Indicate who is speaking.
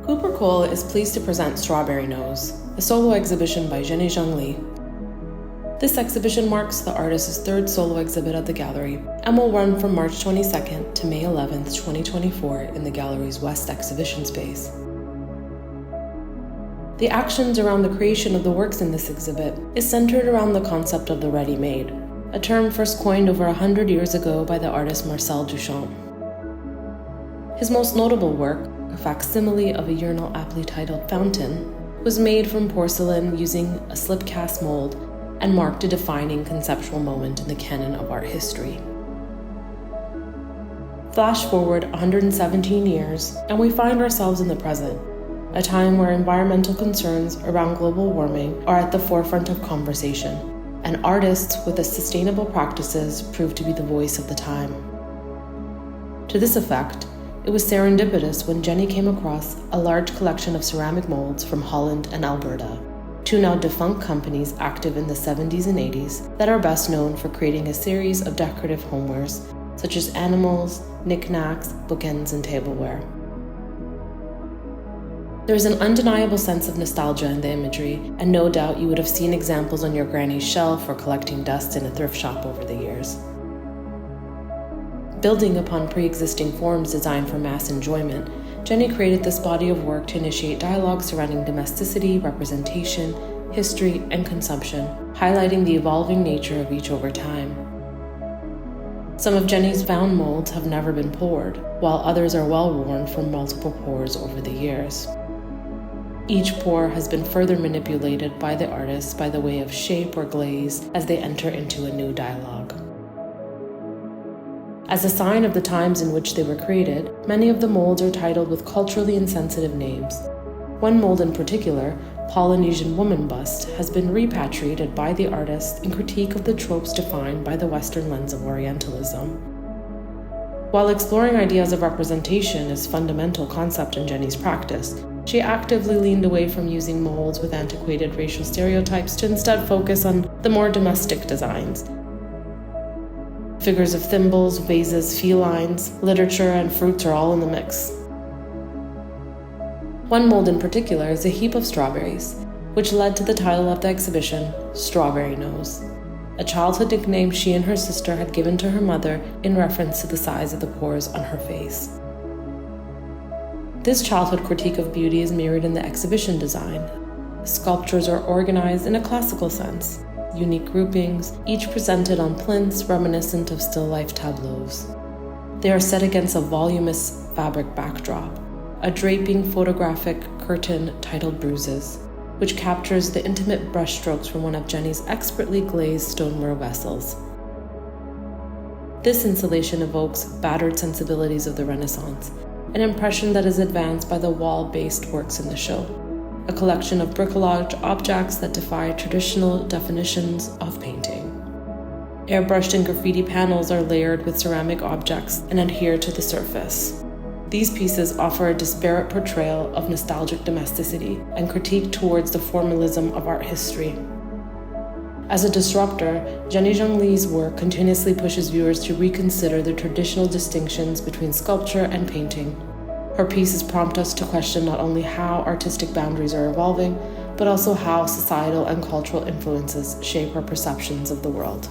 Speaker 1: Cooper Cole is pleased to present Strawberry Nose, a solo exhibition by Jennie Jieun Lee. This exhibition marks the artist's third solo exhibit at the gallery and will run from March 22nd to May 11th, 2024 in the gallery's West exhibition space. The actions around the creation of the works in this exhibit is centered around the concept of the ready-made, a term first coined over 100 years ago by the artist Marcel Duchamp. His most notable work, a facsimile of a urinal aptly titled Fountain, was made from porcelain using a slip-cast mold and marked a defining conceptual moment in the canon of art history. Flash forward 117 years, and we find ourselves in the present, a time where environmental concerns around global warming are at the forefront of conversation, and artists with sustainable practices prove to be the voice of the time. To this effect, it was serendipitous when Jennie came across a large collection of ceramic molds from Holland and Alberta, two now defunct companies active in the 70s and 80s that are best known for creating a series of decorative homewares, such as animals, knickknacks, bookends, and tableware. There is an undeniable sense of nostalgia in the imagery, and no doubt you would have seen examples on your granny's shelf or collecting dust in a thrift shop over the years. Building upon pre-existing forms designed for mass enjoyment, Jennie created this body of work to initiate dialogue surrounding domesticity, representation, history, and consumption, highlighting the evolving nature of each over time. Some of Jennie's found molds have never been poured, while others are well-worn from multiple pours over the years. Each pour has been further manipulated by the artist by the way of shape or glaze as they enter into a new dialogue. As a sign of the times in which they were created, many of the molds are titled with culturally insensitive names. One mold in particular, Polynesian Woman Bust, has been repatriated by the artist in critique of the tropes defined by the Western lens of Orientalism. While exploring ideas of representation as fundamental concept in Jennie's practice, she actively leaned away from using molds with antiquated racial stereotypes to instead focus on the more domestic designs. Figures of thimbles, vases, felines, literature, and fruits are all in the mix. One mold in particular is a heap of strawberries, which led to the title of the exhibition, Strawberry Nose, a childhood nickname she and her sister had given to her mother in reference to the size of the pores on her face. This childhood critique of beauty is mirrored in the exhibition design. Sculptures are organized in a classical sense, unique groupings, each presented on plinths reminiscent of still life tableaus. They are set against a voluminous fabric backdrop, a draping photographic curtain titled Bruises, which captures the intimate brushstrokes from one of Jennie's expertly glazed stoneware vessels. This installation evokes battered sensibilities of the Renaissance, an impression that is advanced by the wall-based works in the show, a collection of bricolage objects that defy traditional definitions of painting. Airbrushed and graffiti panels are layered with ceramic objects and adhere to the surface. These pieces offer a disparate portrayal of nostalgic domesticity and critique towards the formalism of art history. As a disruptor, Jennie Jieun Lee's work continuously pushes viewers to reconsider the traditional distinctions between sculpture and painting. Her pieces prompt us to question not only how artistic boundaries are evolving, but also how societal and cultural influences shape our perceptions of the world.